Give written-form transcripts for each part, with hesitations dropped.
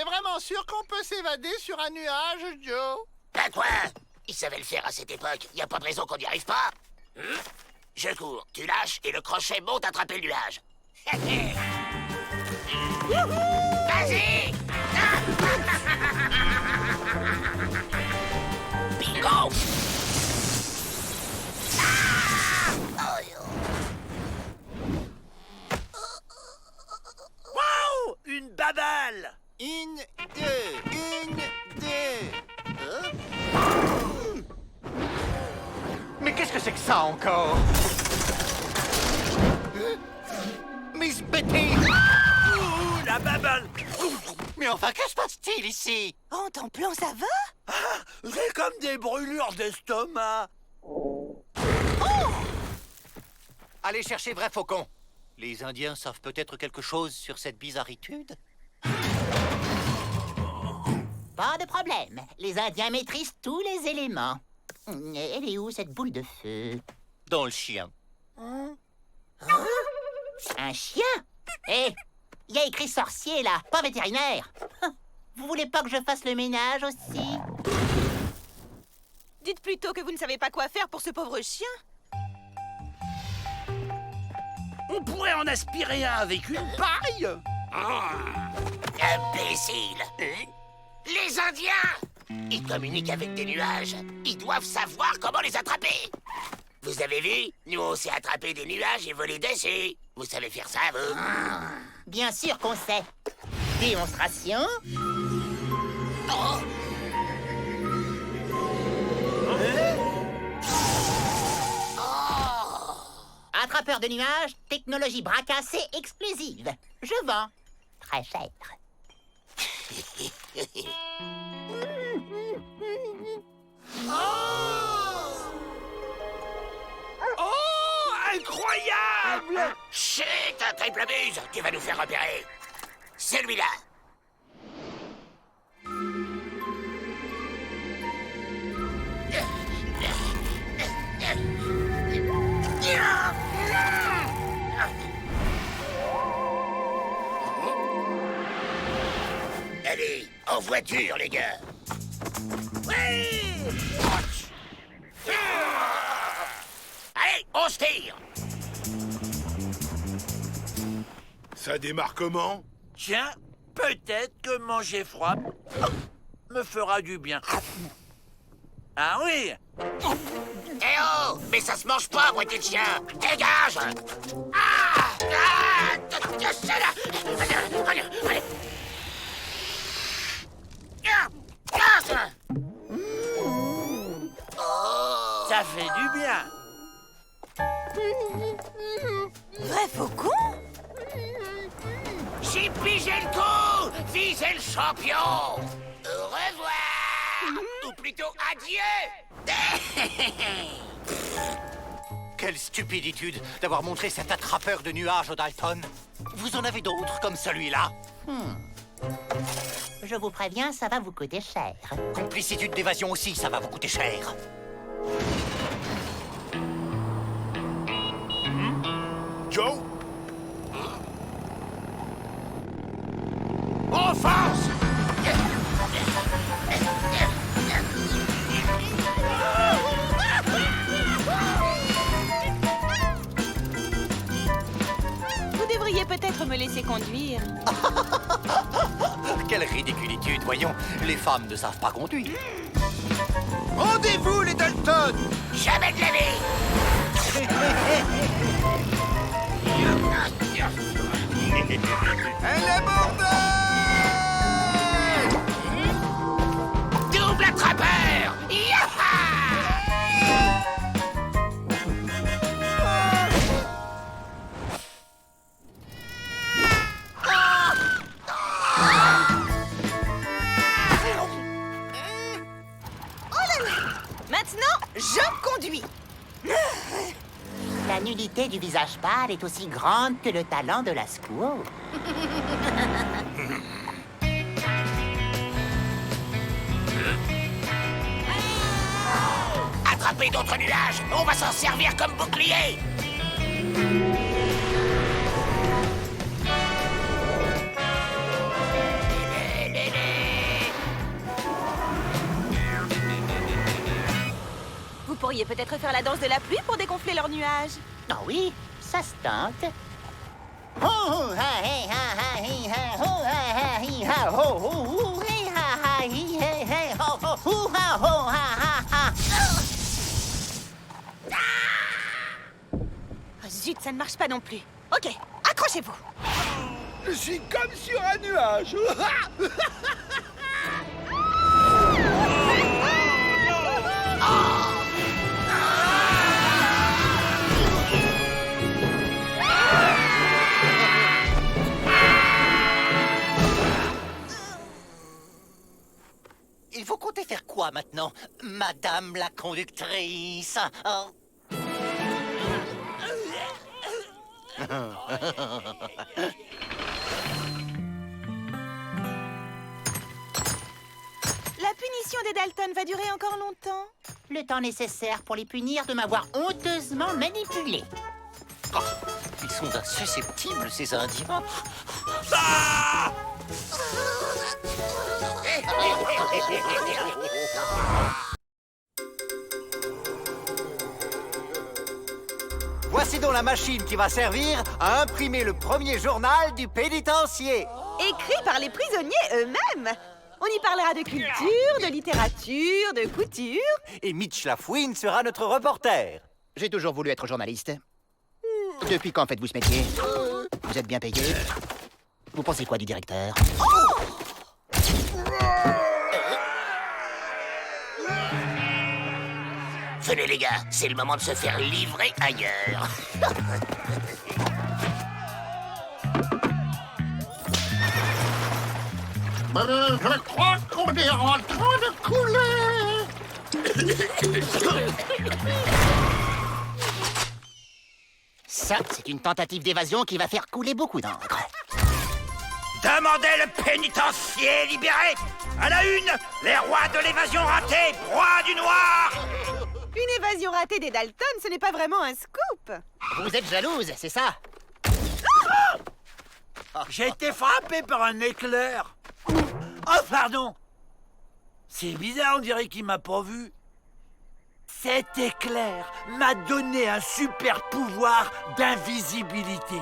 vraiment sûr qu'on peut s'évader sur un nuage, Joe? Ben quoi? Il savait le faire à cette époque. Y a pas de raison qu'on n'y arrive pas. Je cours, tu lâches et le crochet monte attraper le nuage. Vas-y! Bingo! Wow! Une babale! Une, deux. Mais qu'est-ce que c'est que ça encore? Miss Betty! Ouh, la babale! Mais enfin, que se passe-t-il ici? Oh, ton plan, ça va? J'ai comme des brûlures d'estomac. Allez chercher Vrai Faucon. Les Indiens savent peut-être quelque chose sur cette bizarritude? Pas de problème. Les Indiens maîtrisent tous les éléments. Elle est où, cette boule de feu? Dans le chien. Un chien? Hé, il y a écrit sorcier, là, pas vétérinaire. Vous voulez pas que je fasse le ménage aussi? Dites plutôt que vous ne savez pas quoi faire pour ce pauvre chien. On pourrait en aspirer un avec une paille. Imbécile! Les Indiens! Ils communiquent avec des nuages. Ils doivent savoir comment les attraper. Vous avez vu? Nous, on sait attraper des nuages et voler dessus. Vous savez faire ça, vous? Bien sûr qu'on sait. Démonstration. Oh! Attrapeur de nuages, technologie bras cassés exclusive. Je vends. Très cher. Oh, incroyable! Chut, un triple buse! Tu vas nous faire repérer. Celui-là. Allez, en voiture, les gars. Oui! Allez, on se tire. Ça démarre comment? Tiens, peut-être que manger froid me fera du bien. Ah oui! Eh oh! Mais ça se mange pas, moitié de chien! Dégage! C'est là! Allez! Ça fait du bien. Vrai Faucon? J'ai pigé le coup! Visez le champion! Au revoir! Ou plutôt adieu! Quelle stupiditude d'avoir montré cet attrapeur de nuages au Dalton. Vous en avez d'autres comme celui-là? Je vous préviens, ça va vous coûter cher. Complicitude d'évasion aussi, ça va vous coûter cher. Joe? Offense! Vous devriez peut-être me laisser conduire. Quelle ridiculitude, voyons. Les femmes ne savent pas conduire. Rendez-vous, les Dalton! Jamais de la vie! Elle est bordée! Double attrapeur! Yaha! Maintenant, je conduis. La nudité du visage pâle est aussi grande que le talent de la squaw. Attraper d'autres nuages! On va s'en servir comme bouclier! Vous pourriez peut-être faire la danse de la pluie pour dégonfler leurs nuages. Ah oui, ça se tente. Ho, ho, ha, hey, ha, ha, hi, ha, ho, ha, ha, hi, ha, ho, ho, ho, hey, ha, ha, hi, hey, hey, ho, ho, ho, ha, ho, ha, ha, ha. Oh, zut, ça ne marche pas non plus. Ok, accrochez-vous. Je suis comme sur un nuage. Il faut compter faire quoi maintenant, Madame la conductrice? Oh. La punition des Dalton va durer encore longtemps. Le temps nécessaire pour les punir de m'avoir honteusement manipulé. Oh, ils sont insusceptibles, ces Indiens. Voici donc la machine qui va servir à imprimer le premier journal du pénitencier. Écrit par les prisonniers eux-mêmes. On y parlera de culture, de littérature, de couture. Et Mitch Lafouine sera notre reporter. J'ai toujours voulu être journaliste. Depuis quand faites-vous ce métier? Vous êtes bien payé? Vous pensez quoi du directeur? Venez les gars, c'est le moment de se faire livrer ailleurs. Je crois qu'on est en train de couler. Ça, c'est une tentative d'évasion qui va faire couler beaucoup d'encre. Demandez le pénitencier libéré. À la une, les rois de l'évasion ratée, proie du noir. Une évasion ratée des Dalton, ce n'est pas vraiment un scoop. Vous êtes jalouse, c'est ça? J'ai été frappé par un éclair. Oh, pardon. C'est bizarre, on dirait qu'il m'a pas vu. Cet éclair m'a donné un super pouvoir d'invisibilité.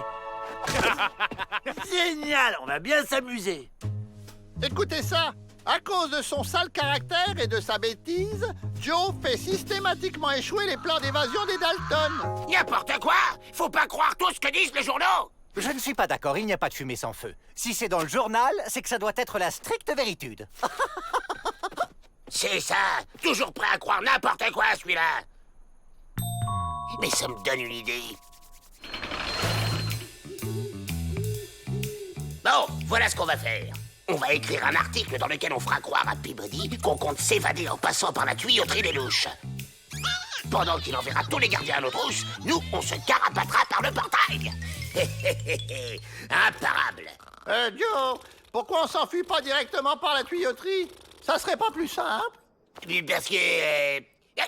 Génial, on va bien s'amuser. Écoutez ça. À cause de son sale caractère et de sa bêtise, Joe fait systématiquement échouer les plans d'évasion des Dalton. N'importe quoi. Faut pas croire tout ce que disent les journaux. Je ne suis pas d'accord, il n'y a pas de fumée sans feu. Si c'est dans le journal, c'est que ça doit être la stricte véritude. C'est ça. Toujours prêt à croire n'importe quoi, celui-là. Mais ça me donne une idée. Bon, voilà ce qu'on va faire. On va écrire un article dans lequel on fera croire à Peabody qu'on compte s'évader en passant par la tuyauterie des louches. Pendant qu'il enverra tous les gardiens à nos trousses, nous, on se carapatera par le portail. Imparable. Joe, pourquoi on s'enfuit pas directement par la tuyauterie? Ça serait pas plus simple? Parce que...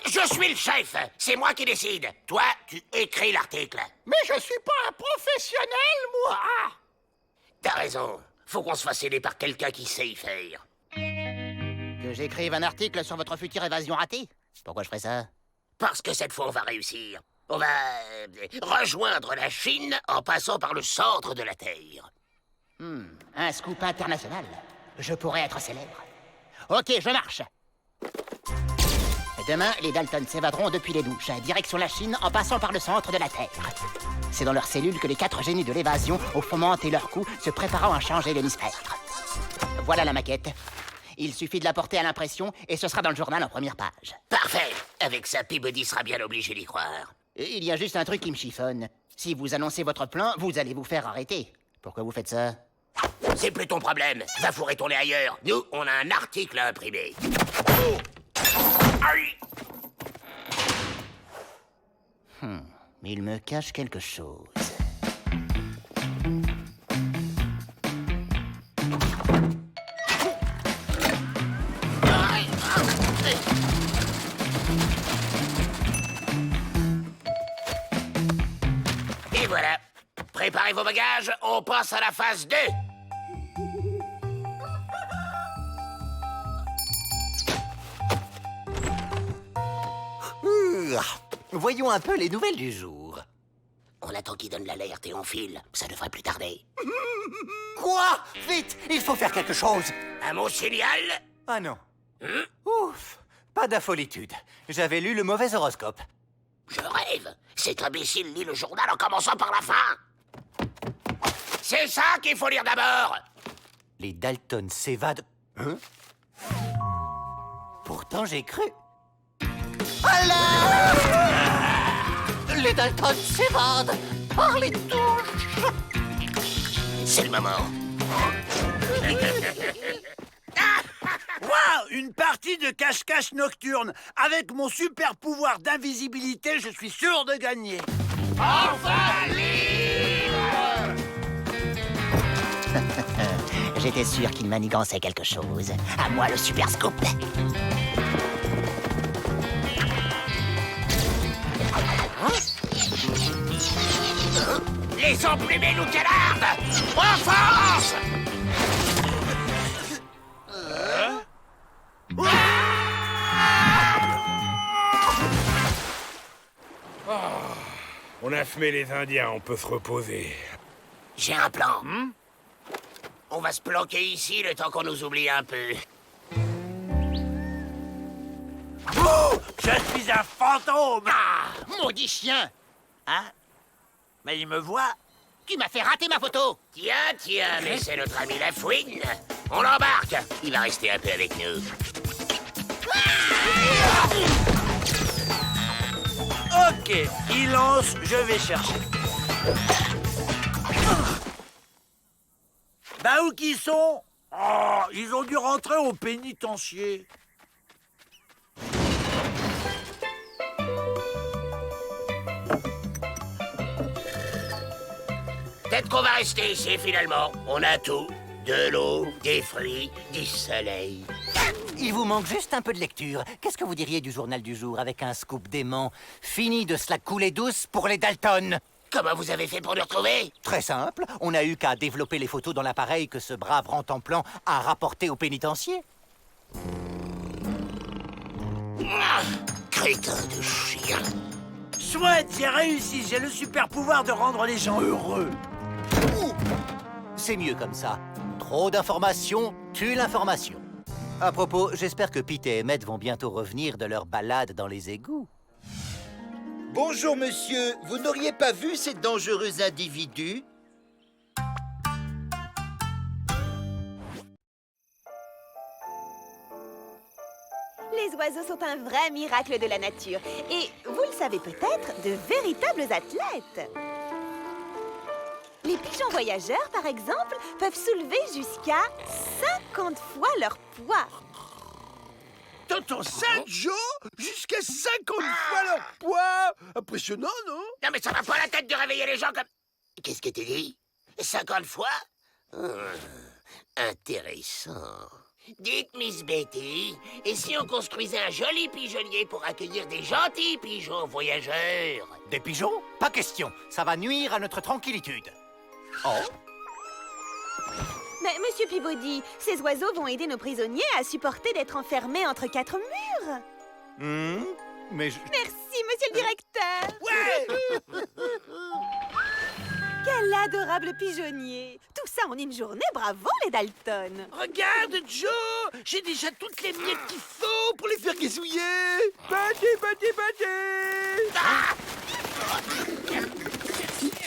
je suis le chef. C'est moi qui décide. Toi, tu écris l'article. Mais je suis pas un professionnel, moi! T'as raison. Faut qu'on se fasse aider par quelqu'un qui sait y faire. Que j'écrive un article sur votre future évasion ratée? Pourquoi je ferais ça? Parce que cette fois, on va réussir. On va rejoindre la Chine en passant par le centre de la Terre. Un scoop international. Je pourrais être célèbre. Ok, je marche. Demain, les Dalton s'évaderont depuis les douches, direction la Chine en passant par le centre de la Terre. C'est dans leurs cellules que les 4 génies de l'évasion ont fomenté leur coup, se préparant à changer l'hémisphère. Voilà la maquette. Il suffit de la porter à l'impression et ce sera dans le journal en première page. Parfait. Avec ça, Peabody sera bien obligé d'y croire. Et il y a juste un truc qui me chiffonne. Si vous annoncez votre plan, vous allez vous faire arrêter. Pourquoi vous faites ça? C'est plus ton problème. Va vous retourner ailleurs. Nous, on a un article à imprimer. Aïe. Mais il me cache quelque chose. Et voilà. Préparez vos bagages, on passe à la phase 2. Voyons un peu les nouvelles du jour. On attend qu'il donne l'alerte et on file. Ça devrait plus tarder. Quoi? Vite, il faut faire quelque chose. À mon signal? Ah non. Ouf, pas d'affolitude. J'avais lu le mauvais horoscope. Je rêve. Cet imbécile lit le journal en commençant par la fin. C'est ça qu'il faut lire d'abord. Les Dalton s'évadent. Hein? Pourtant, j'ai cru. Alors, les Dalton s'évadent par les touches. C'est le moment. Waouh, une partie de cache-cache nocturne. Avec mon super pouvoir d'invisibilité, je suis sûr de gagner. J'étais sûr qu'il manigançait quelque chose. À moi le super scoop. Les emplumés nous canardent. Offense! On a fumé les Indiens, on peut se reposer. J'ai un plan. On va se planquer ici le temps qu'on nous oublie un peu. Je suis un fantôme. Ah, maudit chien! Hein? Mais il me voit. Tu m'as fait rater ma photo! Tiens, mais c'est notre ami la fouine! On l'embarque! Il va rester un peu avec nous. Ok, il lance, je vais chercher. Bah où qu'ils sont? Oh, ils ont dû rentrer au pénitencier. Peut-être qu'on va rester ici finalement. On a tout. De l'eau, des fruits, du soleil. Il vous manque juste un peu de lecture. Qu'est-ce que vous diriez du journal du jour avec un scoop dément? Fini de se la couler douce pour les Dalton. Comment vous avez fait pour nous retrouver? Très simple, on n'a eu qu'à développer les photos dans l'appareil que ce brave Rantanplan a rapporté au pénitencier. Ah, crétin de chien. Chouette, j'ai réussi. J'ai le super pouvoir de rendre les gens heureux. C'est mieux comme ça. Trop d'informations tue l'information. À propos, j'espère que Pete et Emmett vont bientôt revenir de leur balade dans les égouts. Bonjour, monsieur. Vous n'auriez pas vu ces dangereux individus? Les oiseaux sont un vrai miracle de la nature. Et, vous le savez peut-être, de véritables athlètes. Les pigeons voyageurs, par exemple, peuvent soulever jusqu'à 50 fois leur poids. Tonton Sam, Joe, jusqu'à 50 fois leur poids. Impressionnant, non? Non mais ça va pas la tête de réveiller les gens comme... Qu'est-ce que tu dis? 50 fois? Intéressant. Dites, Miss Betty, et si on construisait un joli pigeonnier pour accueillir des gentils pigeons voyageurs? Des pigeons? Pas question. Ça va nuire à notre tranquillitude. Oh? Mais, Monsieur Peabody, ces oiseaux vont aider nos prisonniers à supporter d'être enfermés entre 4 murs. Mais je... Merci, Monsieur le directeur. Ouais! Quel adorable pigeonnier. Tout ça en une journée, bravo les Dalton. Regarde, Joe, j'ai déjà toutes les miettes qu'il faut pour les faire gazouiller. Buddy.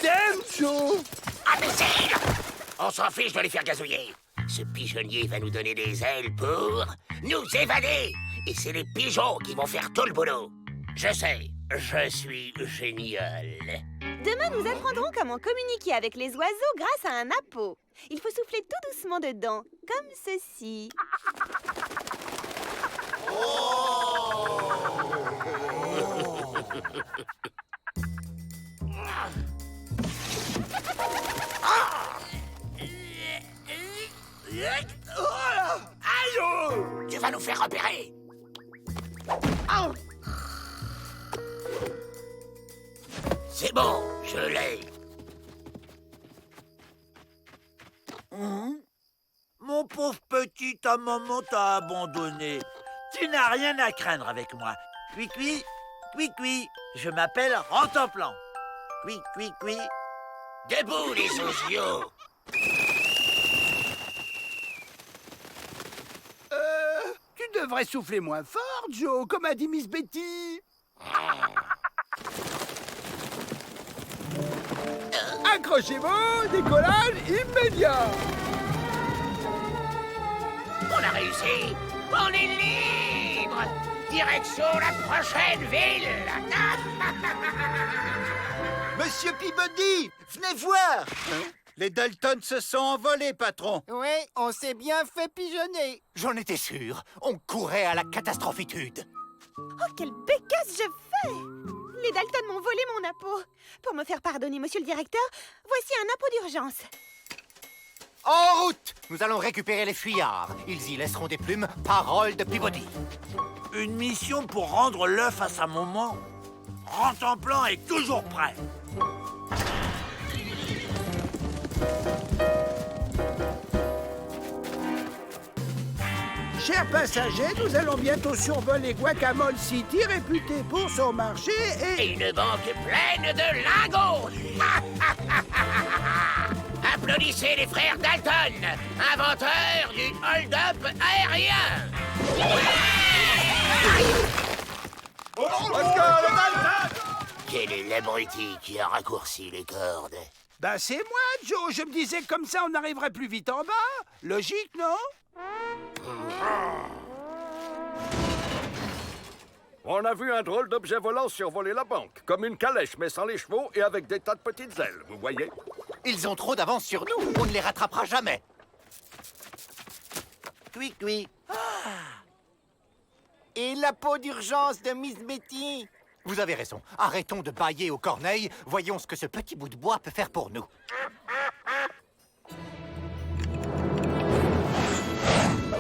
T'aimes, Joe? Imbécile! On s'en fiche de les faire gazouiller. Ce pigeonnier va nous donner des ailes pour nous évader. Et c'est les pigeons qui vont faire tout le boulot. Je sais, je suis génial. Demain, nous apprendrons comment communiquer avec les oiseaux grâce à un appôt. Il faut souffler tout doucement dedans, comme ceci. Tu vas nous faire repérer. C'est bon, je l'ai. Mon pauvre petit, ta maman t'a abandonné. Tu n'as rien à craindre avec moi. Cui-cui, Cui, je m'appelle Rentemplant. Cui. Debout, les osios. Tu devrais souffler moins fort, Joe, comme a dit Miss Betty. Accrochez-vous, décollage immédiat. On a réussi. On est libre. Direction la prochaine ville. Monsieur Peabody, venez voir. Les Dalton se sont envolés, patron. Oui, on s'est bien fait pigeonner. J'en étais sûr. On courait à la catastrophitude. Oh, quelle bécasse je fais! Les Dalton m'ont volé mon appôt. Pour me faire pardonner, monsieur le directeur, voici un appôt d'urgence. En route! Nous allons récupérer les fuyards. Ils y laisseront des plumes, parole de Peabody. Une mission pour rendre l'œuf à sa maman. Rentemplant est toujours prêt. Chers passagers, nous allons bientôt survoler Guacamole City, réputée pour son marché Et une banque pleine de lingots. Applaudissez les frères Dalton, inventeurs du hold-up aérien. Quel est l'abruti qui a raccourci les cordes? Ben c'est moi, Joe. Je me disais que comme ça, on arriverait plus vite en bas. Logique, non? On a vu un drôle d'objet volant survoler la banque, comme une calèche, mais sans les chevaux et avec des tas de petites ailes, vous voyez? Ils ont trop d'avance sur nous. On ne les rattrapera jamais. Cui. Et la peau d'urgence de Miss Betty? Vous avez raison. Arrêtons de bâiller aux corneilles. Voyons ce que ce petit bout de bois peut faire pour nous.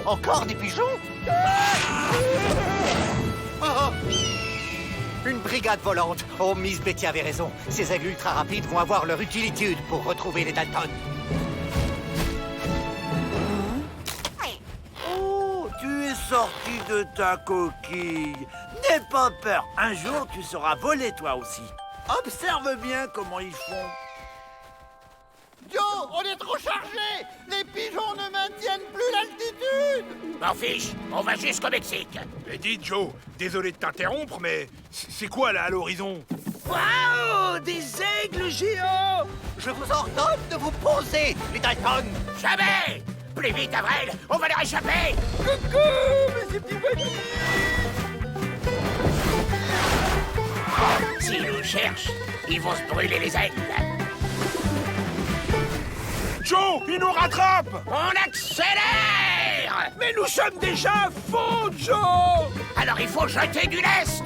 Encore des pigeons? Oh! Une brigade volante. Oh, Miss Betty avait raison. Ces ailes ultra rapides vont avoir leur utilitude pour retrouver les Dalton. Oh, tu es sorti de ta coquille. N'aie pas peur. Un jour, tu seras volé toi aussi. Observe bien comment ils font. Joe, on est trop chargé. Les pigeons ne maintiennent plus l'altitude. M'en fiche, on va jusqu'au Mexique. Mais dis, Joe, désolé de t'interrompre, mais c'est quoi là à l'horizon? Waouh! Des aigles géants! Je vous ordonne de vous poser, les Dalton. Jamais. Plus vite, Avril, on va leur échapper. Coucou, monsieur Peabody! S'ils nous cherchent, ils vont se brûler les ailes. Joe, il nous rattrape! On accélère! Mais nous sommes déjà à fond, Joe! Alors il faut jeter du lest!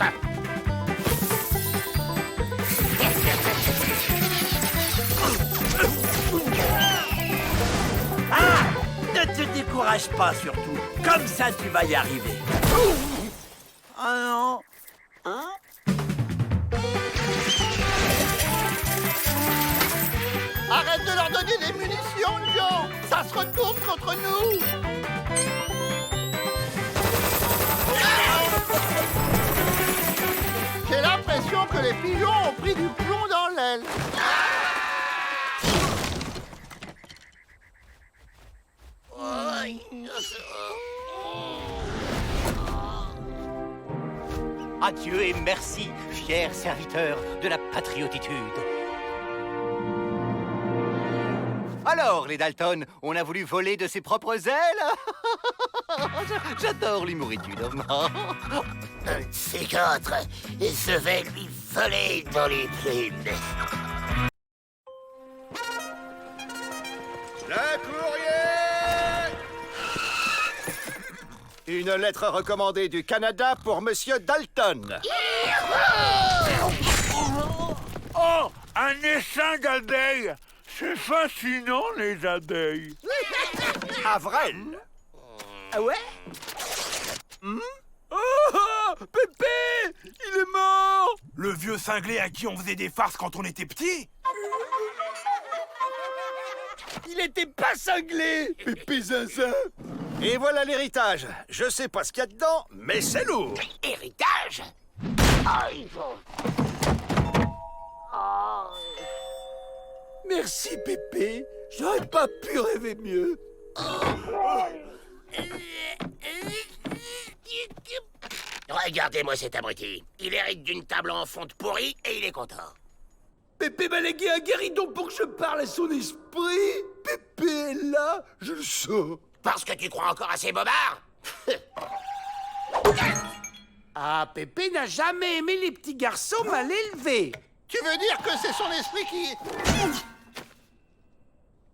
Ah! Ne te décourage pas surtout. Comme ça, tu vas y arriver. Ah non. Hein? Arrête de leur donner des munitions, Joe. Ça se retourne contre nous. J'ai l'impression que les pigeons ont pris du plomb dans l'aile. Adieu et merci, fiers serviteurs de la patriotitude. Alors, les Dalton, on a voulu voler de ses propres ailes? J'adore l'humoritude. Un de ces quatre, je vais lui voler dans les plumes. Le courrier! Une lettre recommandée du Canada pour Monsieur Dalton. Oh, un essaim d'abeilles. C'est fascinant, les abeilles. Avril! Ah ouais? Oh, Pépé! Il est mort! Le vieux cinglé à qui on faisait des farces quand on était petit? Il était pas cinglé! Pépé Zinzin! Et voilà l'héritage. Je sais pas ce qu'il y a dedans, mais c'est lourd. Héritage? Merci, Pépé. J'aurais pas pu rêver mieux. Regardez-moi cet abruti. Il hérite d'une table en fonte pourrie et il est content. Pépé m'a légué un guéridon pour que je parle à son esprit. Pépé est là, je le sens. Parce que tu crois encore à ces bobards? Ah, Pépé n'a jamais aimé les petits garçons mal élevés. Tu veux dire que c'est son esprit qui...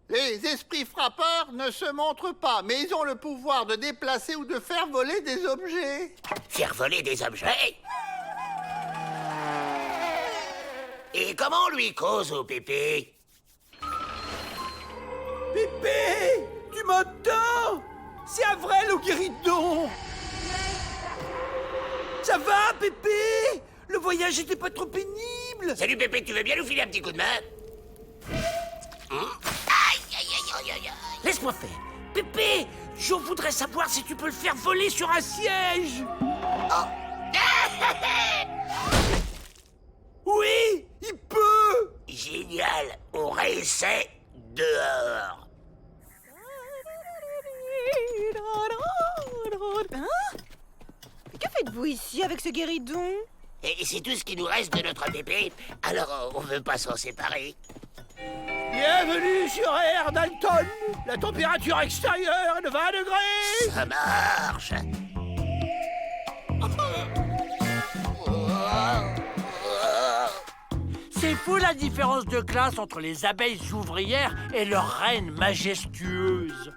Les esprits frappeurs ne se montrent pas, mais ils ont le pouvoir de déplacer ou de faire voler des objets. Faire voler des objets? Et comment on lui cause au Pépé? Pépé, tu m'entends? C'est Avrel au guéridon. Ça va, Pépé? Le voyage était pas trop pénible. Salut Pépé, tu veux bien nous filer un petit coup de main? Aïe, aïe, aïe, aïe, aïe. Laisse-moi faire. Pépé, je voudrais savoir si tu peux le faire voler sur un siège. Oui, il peut. Génial, on réessaie dehors. Hein? Que faites-vous ici avec ce guéridon? Et c'est tout ce qui nous reste de notre Pépé, alors on veut pas s'en séparer. Bienvenue sur Air Dalton. La température extérieure est de 20 degrés. Ça marche. C'est fou la différence de classe entre les abeilles ouvrières et leur reine majestueuse.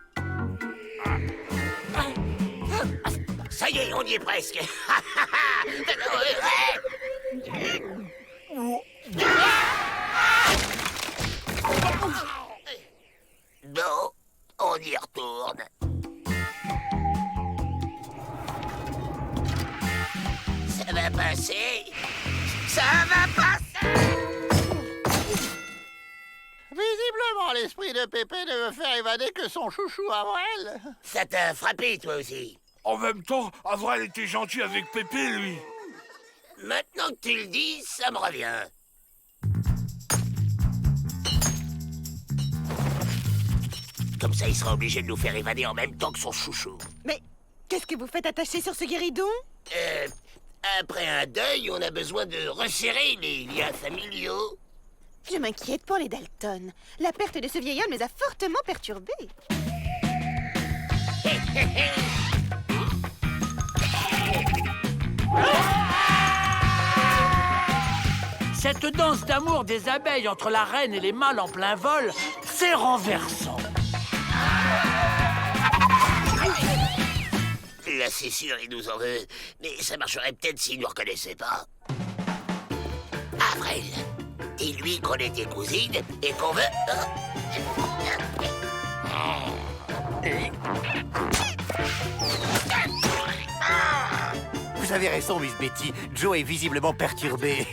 Ça y est, on y est presque. Bon, on y retourne. Ça va passer. Ça va passer. Visiblement, l'esprit de Pépé ne veut faire évader que son chouchou Avrel. Ça t'a frappé, toi aussi. En même temps, Avril était gentil avec Pépé, lui. Maintenant que tu le dis, ça me revient. Comme ça, il sera obligé de nous faire évader en même temps que son chouchou. Mais qu'est-ce que vous faites attacher sur ce guéridon? Après un deuil, on a besoin de resserrer les liens familiaux. Je m'inquiète pour les Dalton. La perte de ce vieil homme les a fortement perturbés. Cette danse d'amour des abeilles entre la reine et les mâles en plein vol, c'est renversant. Là, c'est sûr, il nous en veut. Mais ça marcherait peut-être s'il nous reconnaissait pas. Avril, dis-lui qu'on est tes cousines et qu'on veut... Vous avez raison, Miss Betty. Joe est visiblement perturbé.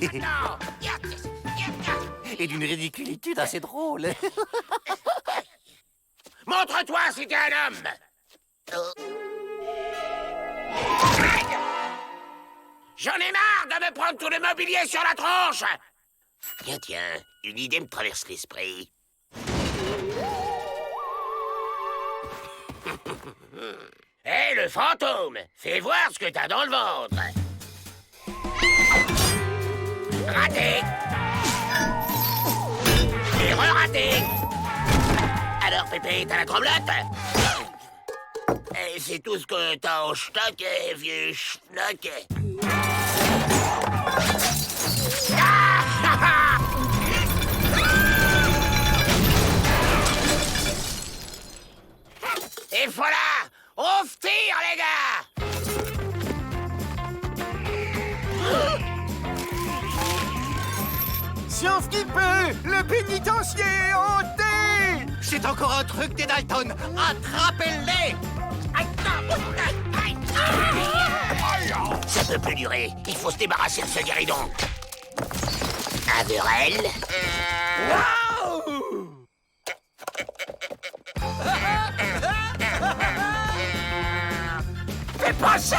Et d'une ridiculitude assez drôle. Montre-toi si t'es un homme. J'en ai marre de me prendre tout le mobilier sur la tronche. Tiens, une idée me traverse l'esprit. Hé, le fantôme, fais voir ce que t'as dans le ventre. Raté. Et re-raté. Alors, Pépé, t'as la tremblote? Et c'est tout ce que t'as en stock, vieux schnock. Et voilà! On tire, les gars! Science qui peut! Le pénitencier est hanté! C'est encore un truc des Dalton. Attrapez-les! Ça peut plus durer. Il faut se débarrasser de ce guéridon. Avril. Fais pas ça!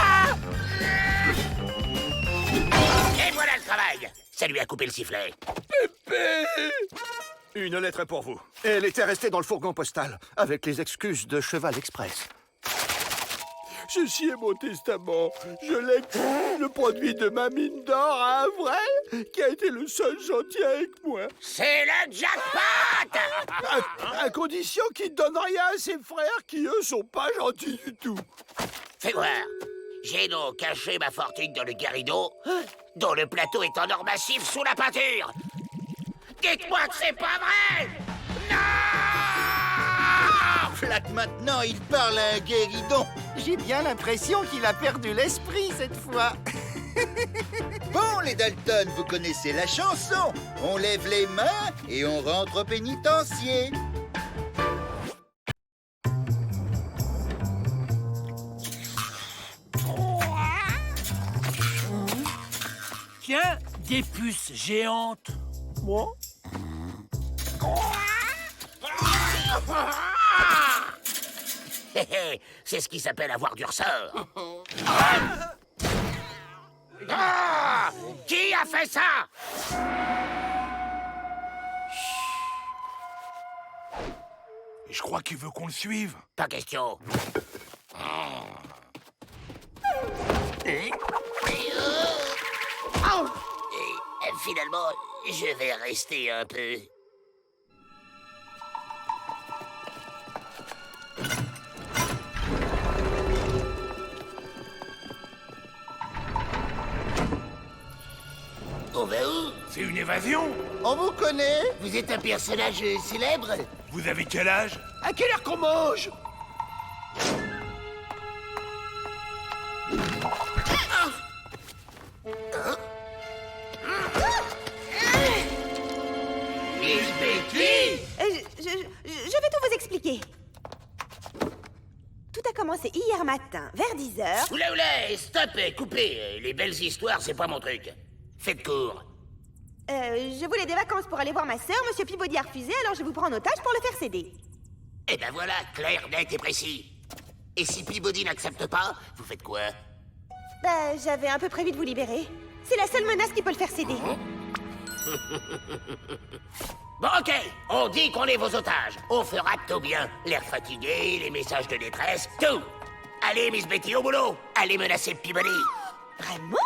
Et Ça lui a coupé le sifflet. Une lettre pour vous. Elle était restée dans le fourgon postal, avec les excuses de Cheval Express. Ceci est mon testament. Je lègue le produit de ma mine d'or à un vrai qui a été le seul gentil avec moi. C'est le jackpot! À condition qu'il ne donne rien à ses frères qui, eux, sont pas gentils du tout. Fais voir. J'ai donc caché ma fortune dans le guérido, dont le plateau est en or massif sous la peinture. Dites-moi que c'est pas vrai! Non! Flac, maintenant, il parle à un guéridon. J'ai bien l'impression qu'il a perdu l'esprit cette fois. Bon, les Dalton, vous connaissez la chanson. On lève les mains et on rentre au pénitencier. Tiens, des puces géantes. Moi? C'est ce qui s'appelle avoir du ressort. Qui a fait ça? Je crois qu'il veut qu'on le suive. Pas question. Et finalement, je vais rester un peu. On va où? C'est une évasion. On vous connaît? Vous êtes un personnage célèbre? Vous avez quel âge? À quelle heure qu'on mange? Miss Betty! Je vais tout vous expliquer. Tout a commencé hier matin, vers 10h. Oula, stop, coupez. Les belles histoires, c'est pas mon truc. Faites court. Je voulais des vacances pour aller voir ma sœur. Monsieur Peabody a refusé, alors je vous prends en otage pour le faire céder. Eh ben voilà, clair, net et précis. Et si Peabody n'accepte pas, vous faites quoi? J'avais un peu prévu de vous libérer. C'est la seule menace qui peut le faire céder. Bon, ok, on dit qu'on est vos otages. On fera tout bien. L'air fatigué, les messages de détresse, tout. Allez, Miss Betty, au boulot. Allez menacer Peabody. Vraiment?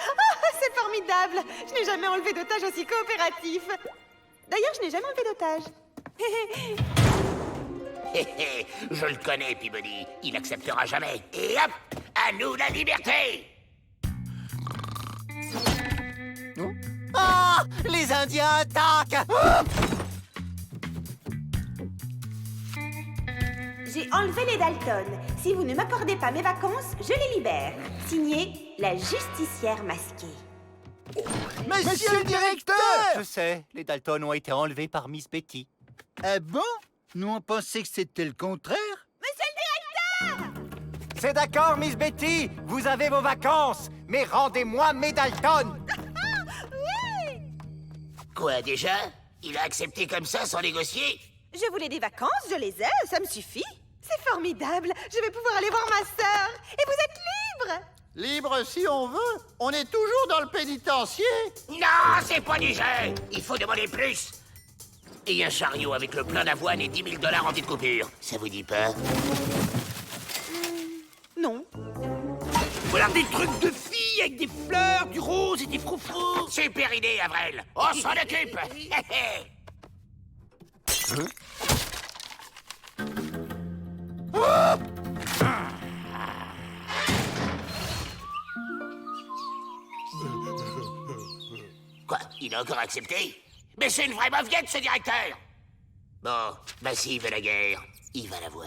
Oh, c'est formidable! Je n'ai jamais enlevé d'otage aussi coopératif. D'ailleurs, je n'ai jamais enlevé d'otage. Je le connais, Peabody. Il n'acceptera jamais. Et hop, à nous la liberté! Ah! Les Indiens attaquent! J'ai enlevé les Dalton. Si vous ne m'accordez pas mes vacances, je les libère. Signé, la justicière masquée. Monsieur le directeur! Je sais, les Dalton ont été enlevés par Miss Betty. Ah bon? Nous, on pensait que c'était le contraire. Monsieur le directeur! C'est d'accord, Miss Betty, vous avez vos vacances, mais rendez-moi mes Dalton! Oui! Quoi, déjà? Il a accepté comme ça, sans négocier? Je voulais des vacances, je les ai, ça me suffit. C'est formidable, je vais pouvoir aller voir ma sœur. Et vous êtes libre! Libre si on veut. On est toujours dans le pénitencier. Non, c'est pas du jeu. Il faut demander plus. Et un chariot avec le plein d'avoine et 10 000 $ en petite coupure. Ça vous dit pas? Non. Voilà des trucs de filles avec des fleurs, du rose et des froufrous. Super idée, Avril. On s'en occupe. Quoi? Il a encore accepté? Mais c'est une vraie mauviette, ce directeur! Bon, bah s'il veut la guerre, il va la voir.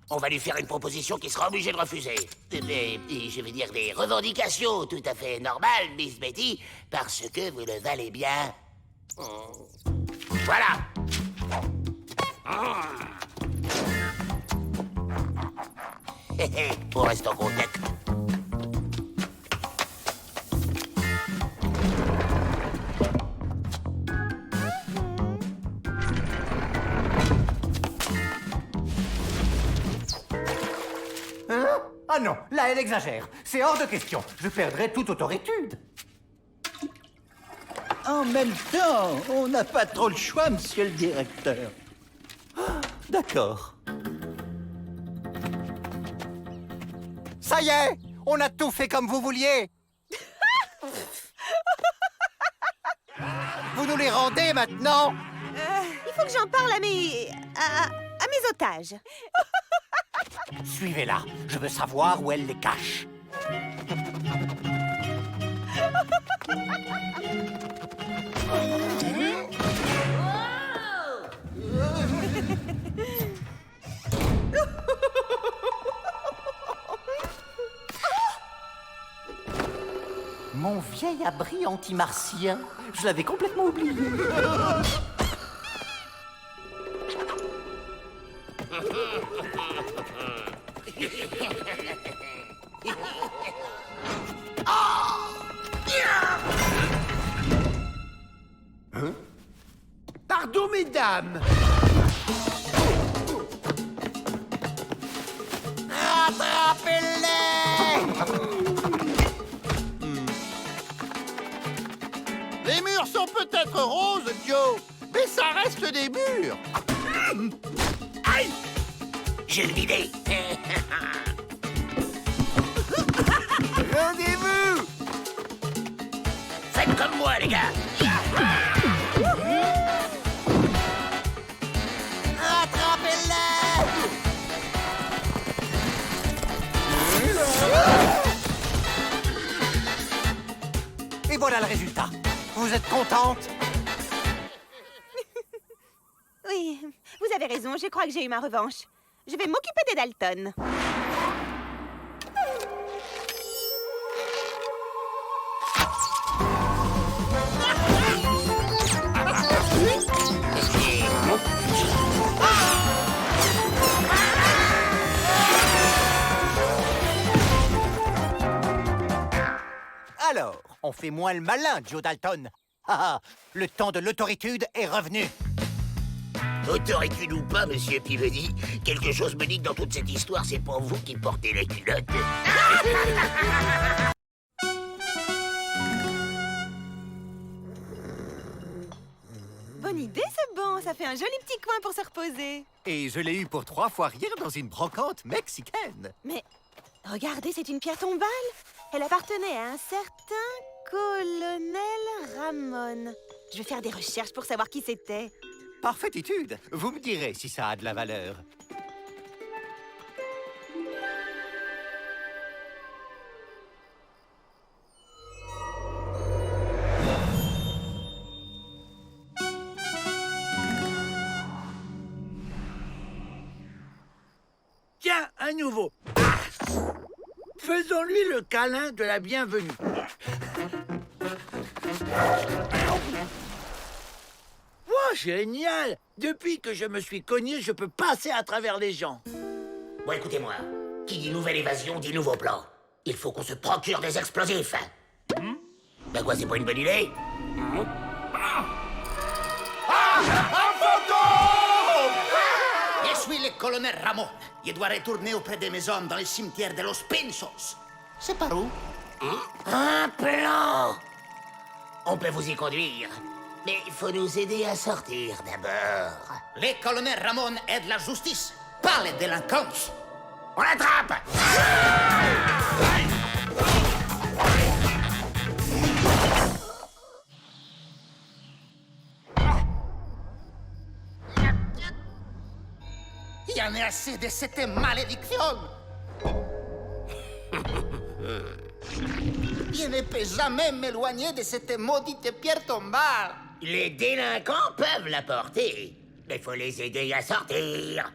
On va lui faire une proposition qu'il sera obligé de refuser. Je veux dire des revendications tout à fait normales, Miss Betty, parce que vous le valez bien. Voilà! On reste en contact. Hein? Ah non, là elle exagère. C'est hors de question. Je perdrai toute autoritude. En même temps, on n'a pas trop le choix, monsieur le directeur. Ah, d'accord. Ça y est, on a tout fait comme vous vouliez. Vous nous les rendez maintenant? Il faut que j'en parle à mes otages. Suivez-la, je veux savoir où elle les cache. Mon vieil abri anti-martien, je l'avais complètement oublié. Pardon, mesdames. Les murs sont peut-être roses, Joe, mais ça reste des murs. Aïe! J'ai une idée. Rendez-vous! Faites comme moi, les gars. Et voilà le résultat. Vous êtes contente? Oui, vous avez raison, je crois que j'ai eu ma revanche. Je vais m'occuper des Dalton. Alors, on fait moins le malin, Joe Dalton. Ah, le temps de l'autoritude est revenu. Autoritude ou pas, monsieur Peabody, quelque chose me dit que dans toute cette histoire, c'est pour vous qui portez la culotte. Bonne idée, ce banc. Ça fait un joli petit coin pour se reposer. Et je l'ai eu pour 3 fois rien dans une brocante mexicaine. Mais regardez, c'est une pierre tombale. Elle appartenait à un certain colonel Ramon. Je vais faire des recherches pour savoir qui c'était. Parfaite étude. Vous me direz si ça a de la valeur. Tiens, un nouveau. Faisons-lui le câlin de la bienvenue. Oh, génial! Depuis que je me suis cogné, je peux passer à travers les gens. Bon, écoutez-moi. Qui dit nouvelle évasion dit nouveau plan. Il faut qu'on se procure des explosifs. Ben quoi, c'est pas une bonne idée? Je suis le colonel Ramon. Je dois retourner auprès de mes hommes dans le cimetière de Los Pinchos. C'est par où? Un plan! On peut vous y conduire, mais il faut nous aider à sortir d'abord. Le colonel Ramon aide la justice, pas les délinquants. On l'attrape! Il y en a assez de cette malédiction. Je ne peux jamais m'éloigner de cette maudite pierre tombale. Les délinquants peuvent la porter, mais faut les aider à sortir.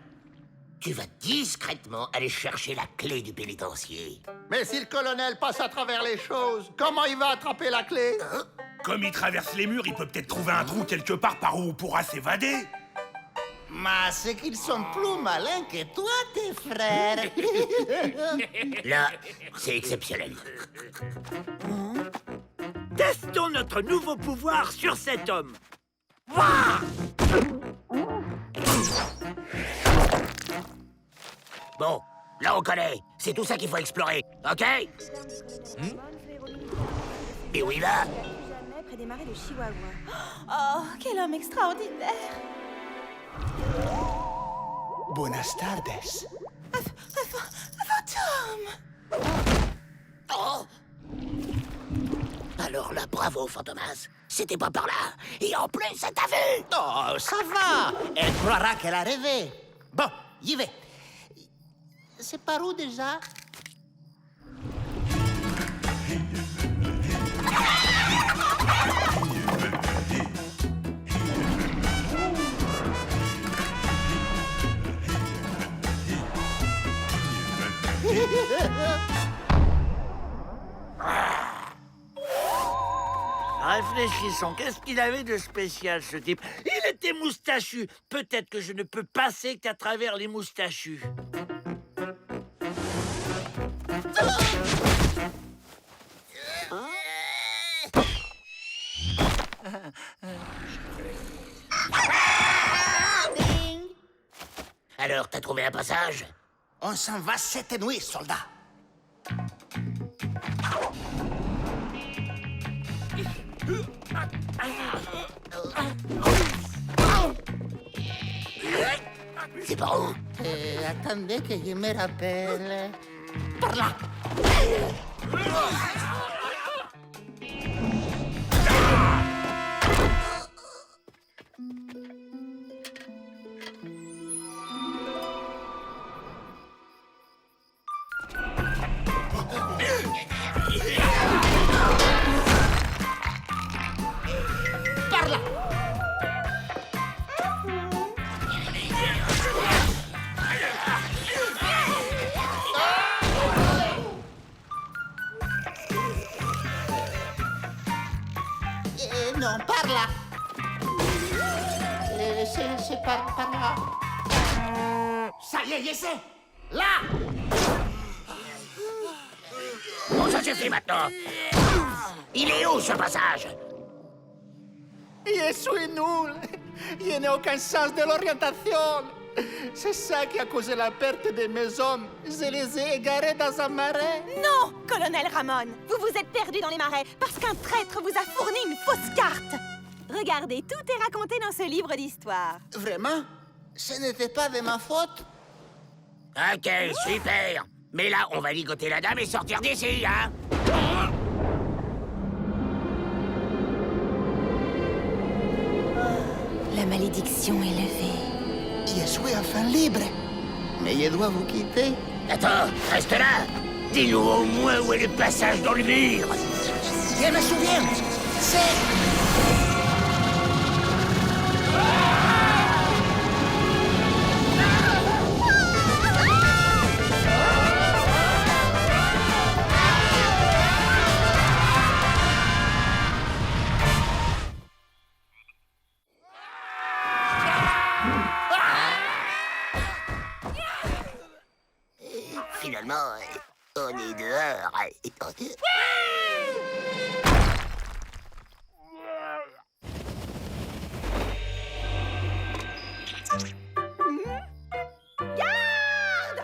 Tu vas discrètement aller chercher la clé du pénitencier. Mais si le colonel passe à travers les choses, comment il va attraper la clé? Comme il traverse les murs, il peut peut-être trouver un trou quelque part par où on pourra s'évader. Mais c'est qu'ils sont plus malins que toi, tes frères. Là, c'est exceptionnel. Testons notre nouveau pouvoir sur cet homme. Bon, là on connaît. C'est tout ça qu'il faut explorer, ok? Et où il va? des marais de Chihuahua. Oh, quel homme extraordinaire! Buenas tardes. Tom! Oh! Alors là, bravo, Fantomas. C'était pas par là. Et en plus, ça t'a vu. Oh, ça va. Elle croira qu'elle a rêvé. Bon, y vais. C'est par où déjà? Réfléchissons, qu'est-ce qu'il avait de spécial, ce type? Il était moustachu. Peut-être que je ne peux passer qu'à travers les moustachus. Alors, t'as trouvé un passage? On s'en va cette nuit, soldat. C'est par où? Attendez que je me rappelle. Par là. Non, par là. C'est par là. Ça y est, y c'est. Là. Bon, ça suffit maintenant. Il est où, ce passage? Je suis nul. Je n'ai aucun sens de l'orientation. C'est ça qui a causé la perte de mes hommes. Je les ai égarés dans un marais. Non, colonel Ramon, vous vous êtes perdu dans les marais parce qu'un traître vous a fourni une fausse carte. Regardez, tout est raconté dans ce livre d'histoire. Vraiment? Ce n'était pas de ma faute? Ok, super. Mais là, on va ligoter la dame et sortir d'ici, hein? La malédiction est levée. Je suis enfin libre. Mais je dois vous quitter. Attends, reste là. Dis-nous au moins où est le passage dans le mur. Je me souviens. C'est... Finalement, on est dehors. Garde!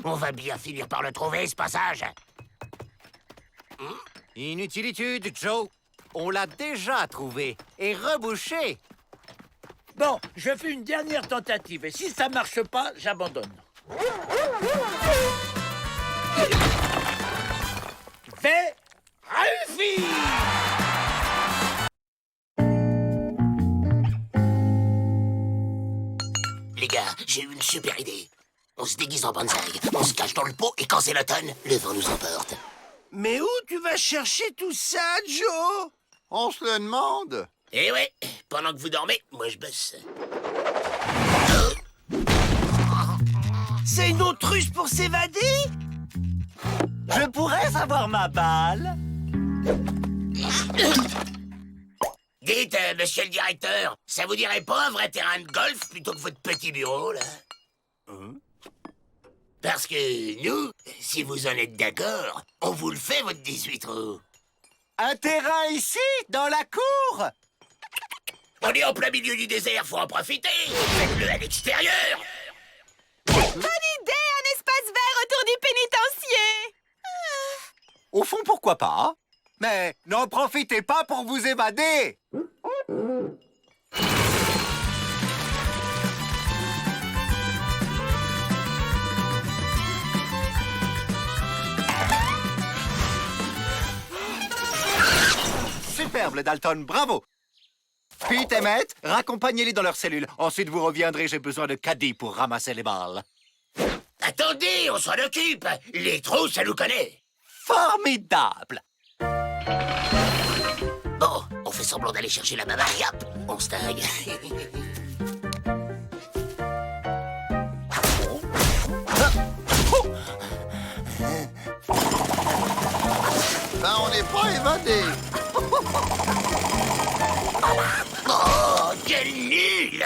On va bien finir par le trouver, ce passage. Inutilitude, Joe. On l'a déjà trouvé et rebouché. Bon, je fais une dernière tentative et si ça marche pas, j'abandonne. Fait réussi! Les gars, j'ai eu une super idée. On se déguise en bonsaï, on se cache dans le pot et quand c'est l'automne, le vent nous emporte. Mais où tu vas chercher tout ça, Joe? On se le demande. Eh ouais, pendant que vous dormez, moi je bosse. C'est une autruche pour s'évader? Je pourrais avoir ma balle. Dites, monsieur le directeur, ça vous dirait pas un vrai terrain de golf plutôt que votre petit bureau, là? Parce que nous, si vous en êtes d'accord, on vous le fait, votre 18 trous. Un terrain ici, dans la cour? On est en plein milieu du désert, faut en profiter. Faites-le à l'extérieur. Bonne idée, un espace du pénitencier. Au fond, pourquoi pas? Mais n'en profitez pas pour vous évader! Superbe, les Dalton, bravo! Pete et Matt, raccompagnez-les dans leurs cellules. Ensuite, vous reviendrez, j'ai besoin de caddies pour ramasser les balles. Attendez, on s'en occupe. Les trous, ça nous connaît. Formidable! Bon, on fait semblant d'aller chercher la maman et hop, on se tague. Ben, on n'est pas évadé. Oh, quel nul!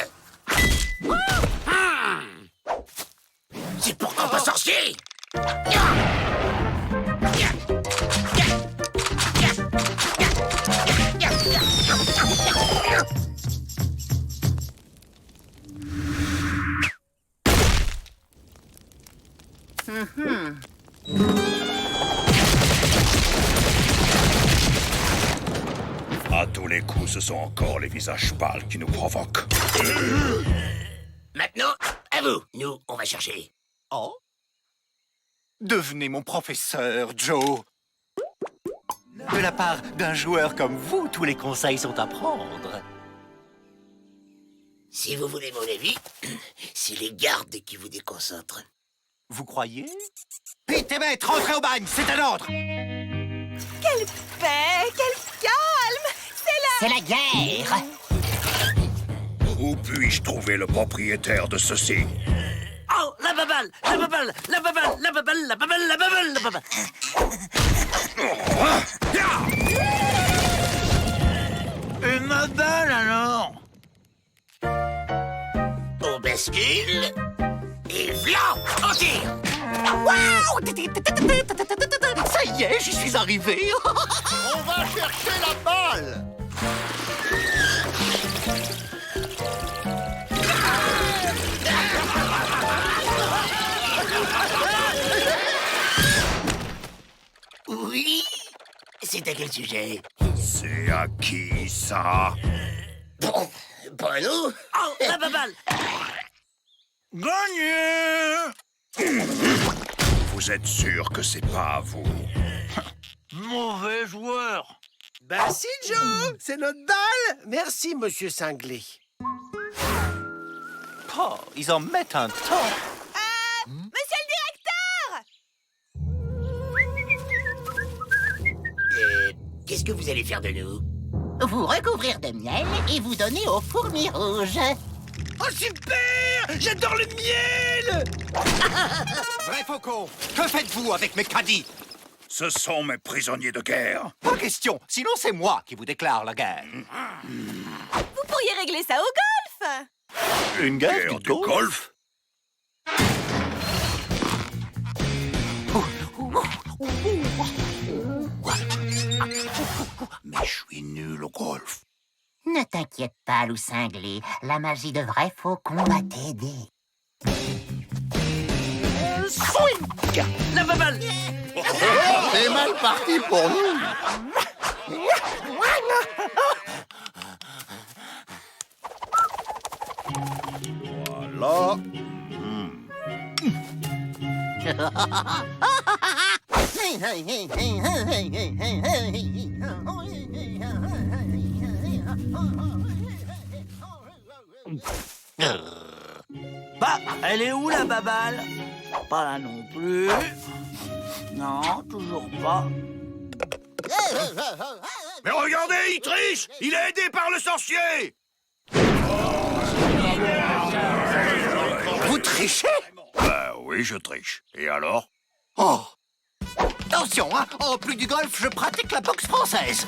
C'est pourtant pas sorcier! À tous les coups, ce sont encore les visages pâles qui nous provoquent. Maintenant, à vous. Nous, on va chercher. Oh? Devenez mon professeur, Joe. De la part d'un joueur comme vous, tous les conseils sont à prendre. Si vous voulez mon avis, c'est les gardes qui vous déconcentrent. Vous croyez? Pete et Matt, rentrez au bagne, c'est un ordre! Quelle paix, quel calme. C'est la guerre. Où puis-je trouver le propriétaire de ceci? Oh, la baballe, la baballe, la baballe, la baballe, la baballe, la baballe, la baballe. Et ma balle, alors? On bascule. Et v'là, on tire. Ça y est, j'y suis arrivé. On va chercher la balle. Oui. C'est à quel sujet? C'est à qui, ça? Bon, pas à nous. Oh, la baballe. Gagné! Vous êtes sûr que c'est pas à vous? Mauvais joueur. Ben si, Joe, c'est notre balle. Merci, monsieur Cinglé. Oh, ils en mettent un temps. Monsieur le directeur! Qu'est-ce que vous allez faire de nous? Vous recouvrir de miel et vous donner aux fourmis rouges. Oh, super! J'adore le miel! Vrai faucon, que faites-vous avec mes caddies? Ce sont mes prisonniers de guerre. Pas question, sinon c'est moi qui vous déclare la guerre. Vous pourriez régler ça au golf. Une guerre Guerre du golf? Mais je suis nul au golf. Ne t'inquiète pas, loup cinglé. La magie de vrai faucon va t'aider. Swing! La baballe! C'est mal parti pour nous. Voilà. Bah, elle est où la baballe? Pas là non plus. Non, toujours pas. Mais regardez, il triche! Il est aidé par le sorcier! Vous trichez? Oui, je triche. Et alors? Oh! Attention, hein! En plus du golf, je pratique la boxe française.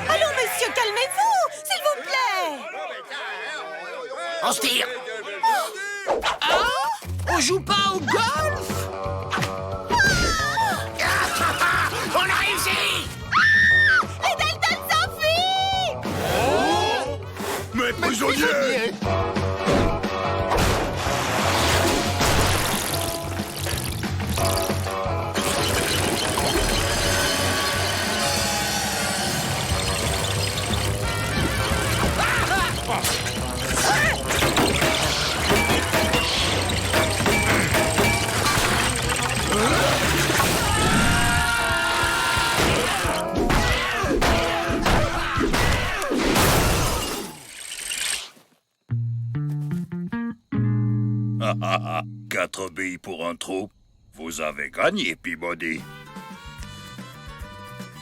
Allons, monsieur, calmez-vous, s'il vous plaît. On se tire. On joue pas au golf? On a réussi! Les Dalton s'enfuient. Mes prisonniers! 4 billes pour un trou. Vous avez gagné, Peabody.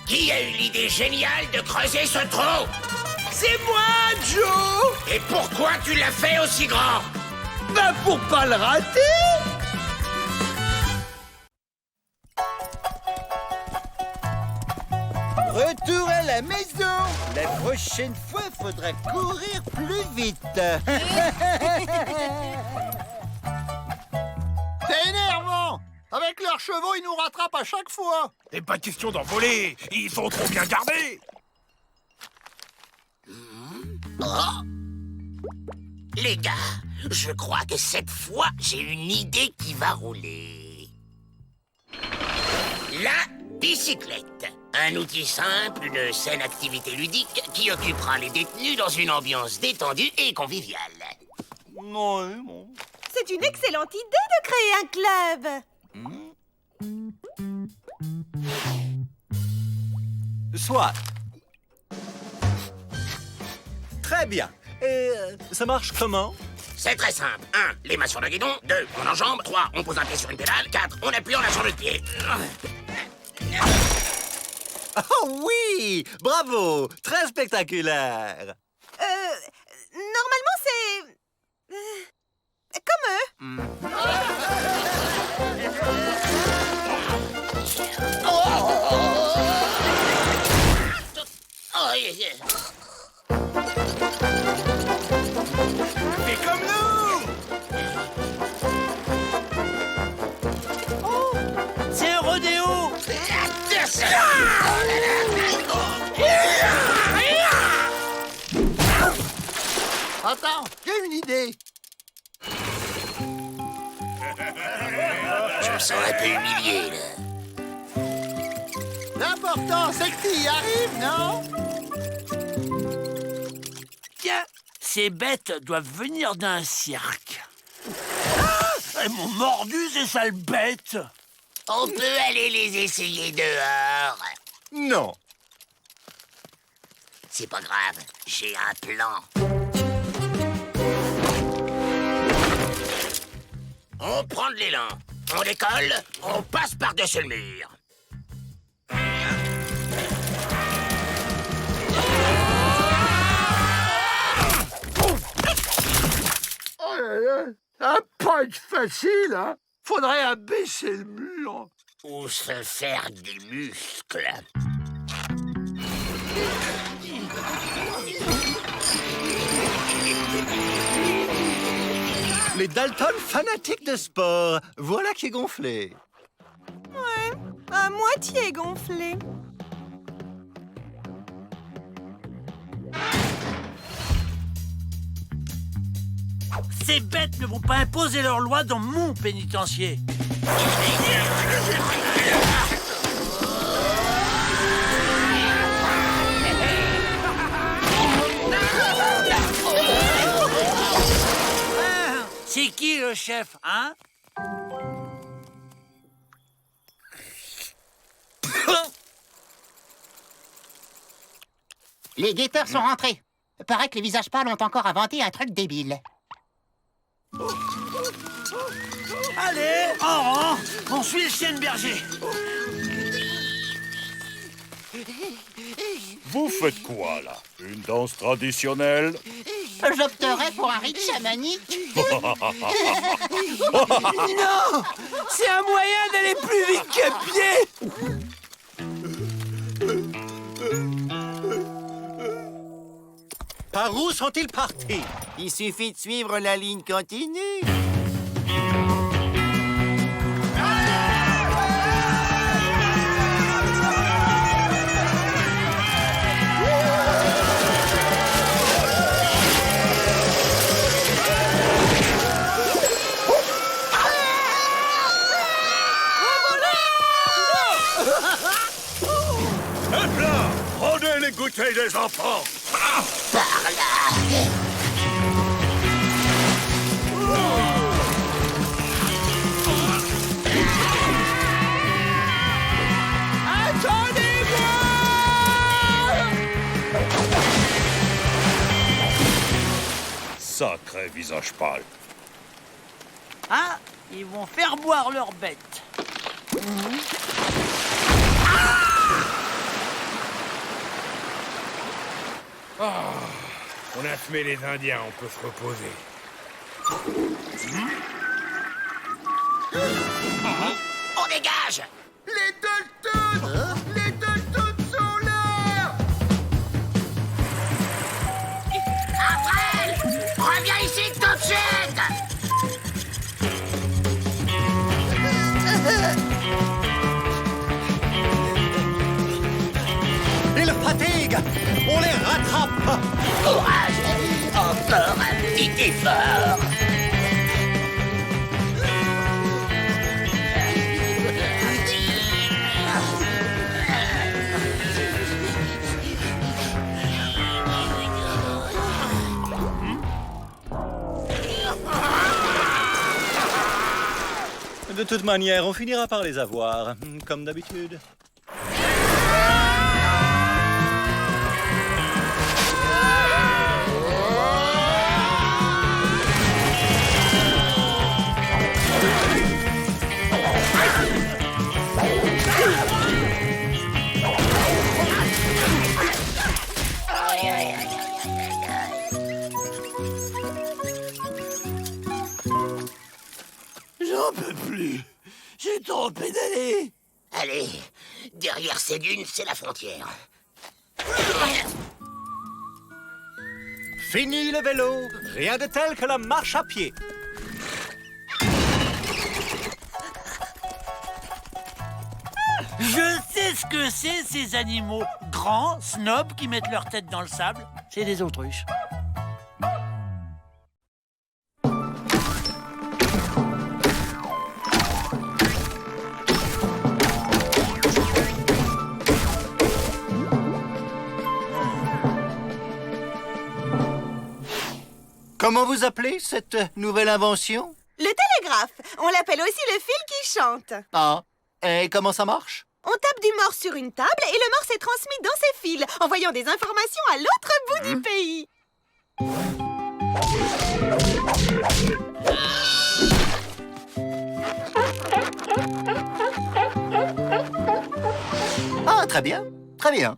Qui a eu l'idée géniale de creuser ce trou? C'est moi, Joe! Et pourquoi tu l'as fait aussi grand? Bah pour pas le rater! Retour à la maison. La prochaine fois, faudra courir plus vite. C'est énervant! Avec leurs chevaux, ils nous rattrapent à chaque fois! Et pas question d'en voler. Ils sont trop bien gardés. Oh. Les gars, je crois que cette fois, j'ai une idée qui va rouler. La bicyclette. Un outil simple, une saine activité ludique qui occupera les détenus dans une ambiance détendue et conviviale. C'est une excellente idée de créer un club. Soit. Très bien. Et ça marche comment? C'est très simple. 1. Les mains sur le guidon. 2. On enjambe. 3. On pose un pied sur une pédale. 4. On appuie en lâchant le pied. Oh oui! Bravo! Très spectaculaire! Normalement, c'est... comme eux. Fais comme nous! Oh, c'est un rodéo! Attends, j'ai une idée. Je me sens un peu humilié, là. L'important, c'est que tu y arrives, non? Tiens, ces bêtes doivent venir d'un cirque. Ah! Elles m'ont mordu, ces sales bêtes! On peut aller les essayer dehors. Non. C'est pas grave, j'ai un plan. On prend de l'élan, on décolle, on passe par-dessus le mur. Oh là là, ça va pas être facile, hein. Faudrait abaisser le mur. Ou se faire des muscles. Les Dalton fanatiques de sport. Voilà qui est gonflé. Ouais, à moitié gonflé. Ces bêtes ne vont pas imposer leurs lois dans mon pénitencier. C'est qui le chef, hein? Les guetteurs sont rentrés. Paraît que les visages pâles ont encore inventé un truc débile. Allez, en rang, on suit le chien de berger. Vous faites quoi, là? Une danse traditionnelle? J'opterais pour un rite chamanique. Non! C'est un moyen d'aller plus vite qu'à pied! Par où sont-ils partis? Il suffit de suivre la ligne continue. Hop là! Prenez les goûters des enfants! Par là! Sacré visage pâle. Hein? Ils vont faire boire leurs bêtes. On a semé les Indiens, on peut se reposer. On dégage! Les Dalton! Les Dalton sont là! Après! Reviens ici tout de suite! Ils fatiguent! On les rattrape! Courage! Encore un petit effort! De toute manière, on finira par les avoir, comme d'habitude. J'en peux plus. J'ai trop pédalé. Allez, derrière ces dunes, c'est la frontière. Fini le vélo! Rien de tel que la marche à pied. Je sais ce que c'est, ces animaux grands, snobs, qui mettent leur tête dans le sable. C'est des autruches. Comment vous appelez cette nouvelle invention? Le télégraphe. On l'appelle aussi le fil qui chante. Ah, et comment ça marche? On tape du morse sur une table et le morse est transmis dans ses fils, envoyant des informations à l'autre bout du pays. Ah, très bien, très bien.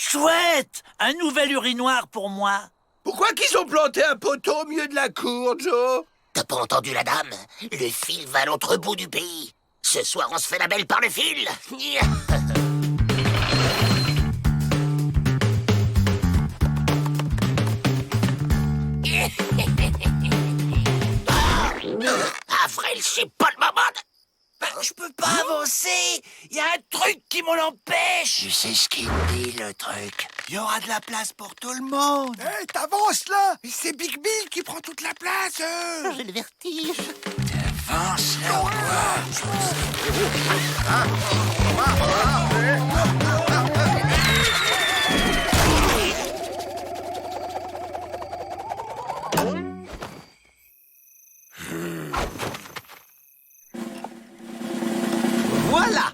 Chouette! Un nouvel urinoir pour moi. Pourquoi qu'ils ont planté un poteau au milieu de la cour, Joe? T'as pas entendu la dame? Le fil va à l'autre bout du pays. Ce soir, on se fait la belle par le fil. Avril, c'est pas le moment de... Je peux pas avancer. Il y a un truc qui m'en empêche. Tu sais ce qu'il me dit, le truc? Il y aura de la place pour tout le monde. Hé, t'avances là. Mais c'est Big Bill qui prend toute la place. J'ai le vertige. Avance là ou Voilà!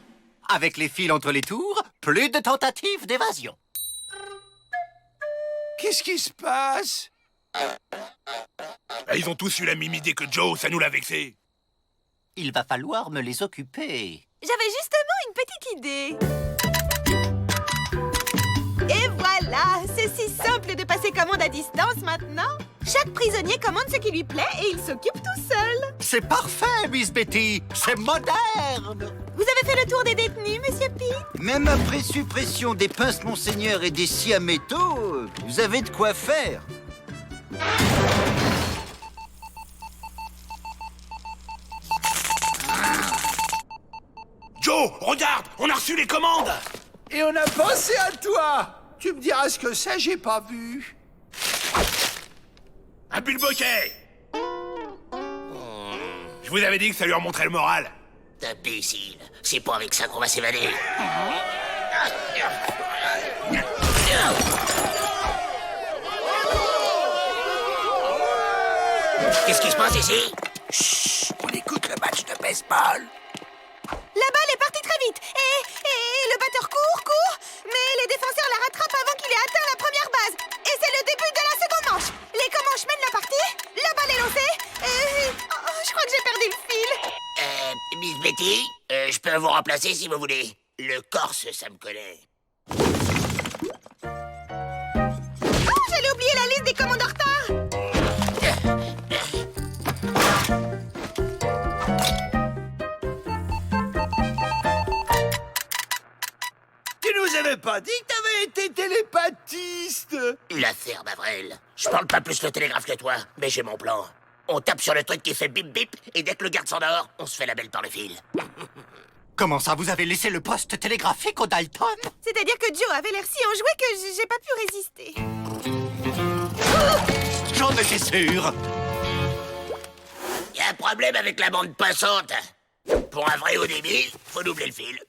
Avec les fils entre les tours, plus de tentatives d'évasion. Qu'est-ce qui se passe? Ils ont tous eu la même idée que Joe, ça nous l'a vexé. Il va falloir me les occuper. J'avais justement une petite idée. Et voilà, c'est si simple de passer commande à distance maintenant. Chaque prisonnier commande ce qui lui plaît et il s'occupe tout seul. C'est parfait, Miss Betty. C'est moderne. Vous avez fait le tour des détenus, Monsieur Pete? Même après suppression des pinces Monseigneur et des scies à métaux, vous avez de quoi faire. Joe, regarde, on a reçu les commandes. Et on a pensé à toi. Tu me diras ce que c'est, j'ai pas vu. Un bulle-boquet. Je vous avais dit que ça lui remonterait le moral. Imbécile, c'est pas avec ça qu'on va s'évader. Qu'est-ce qui se passe ici? Chut, on écoute le match de baseball. La balle est partie très vite. Et le batteur court, mais les défenseurs la rattrapent avant qu'il ait atteint la première base. Et c'est le début de la seconde manche. Les Comanches Betty, je peux vous remplacer si vous voulez. Le Corse, ça me connaît. Oh, j'allais oublier la liste des commandes en retard. Tu nous avais pas dit que t'avais été télépathiste? L'affaire Bavrel. Je parle pas plus le télégraphe que toi, mais j'ai mon plan. On tape sur le truc qui fait bip bip, et dès que le garde s'endort, on se fait la belle par le fil. Comment ça, vous avez laissé le poste télégraphique au Dalton? C'est-à-dire que Joe avait l'air si enjoué que j'ai pas pu résister. J'en étais sûr. Y a un problème avec la bande passante. Pour un vrai haut débit, faut doubler le fil.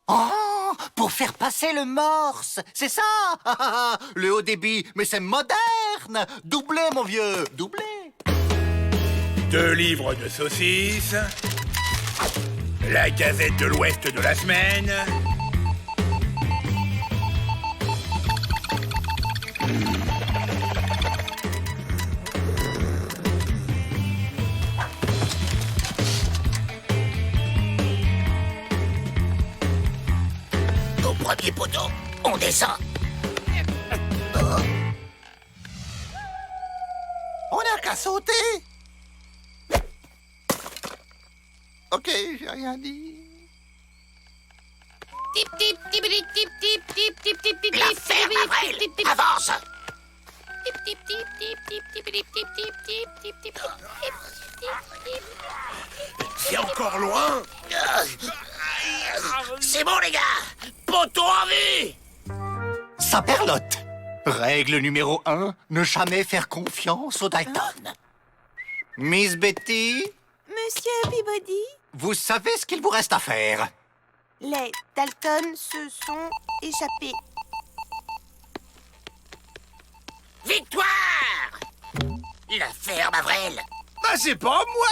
Oh, pour faire passer le morse, c'est ça. Le haut débit, mais c'est moderne. Doublé, mon vieux, doublé. 2 livres de saucisses. La Gazette de l'Ouest de la semaine. Au premier poteau, on descend. On n'a qu'à sauter. Ok, j'ai rien dit. Tip, tip, tip, tip, tip, tip, tip, tip, tip, tip, l'affaire Bavrel, avance. Tip, tip, tip, tip, tip, tip, tip, tip, tip, tip, tip, tip. C'est encore loin. C'est bon, les gars. Poteau en vue. Ça perlotte. Règle numéro 1, ne jamais faire confiance au Dalton. Miss Betty, Monsieur Peabody, vous savez ce qu'il vous reste à faire. les Dalton se sont échappés. Victoire. L'affaire Bavrel. Bah, c'est pas moi!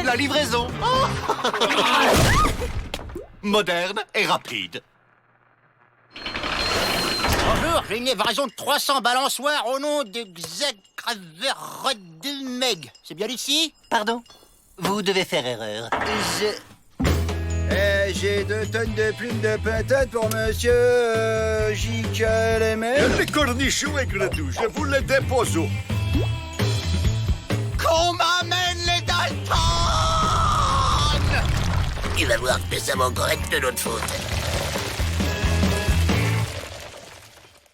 La livraison. Moderne et rapide. Bonjour, j'ai une livraison de 300 balançoires au nom de Meg. C'est bien ici? Pardon? Vous devez faire erreur. J'ai 2 tonnes de plumes de patates pour monsieur J.K.L.M. Les cornichons et grenouilles, je vous les dépose. Qu'on m'amène les Dalton! Tu vas voir que ça va encore être de notre faute.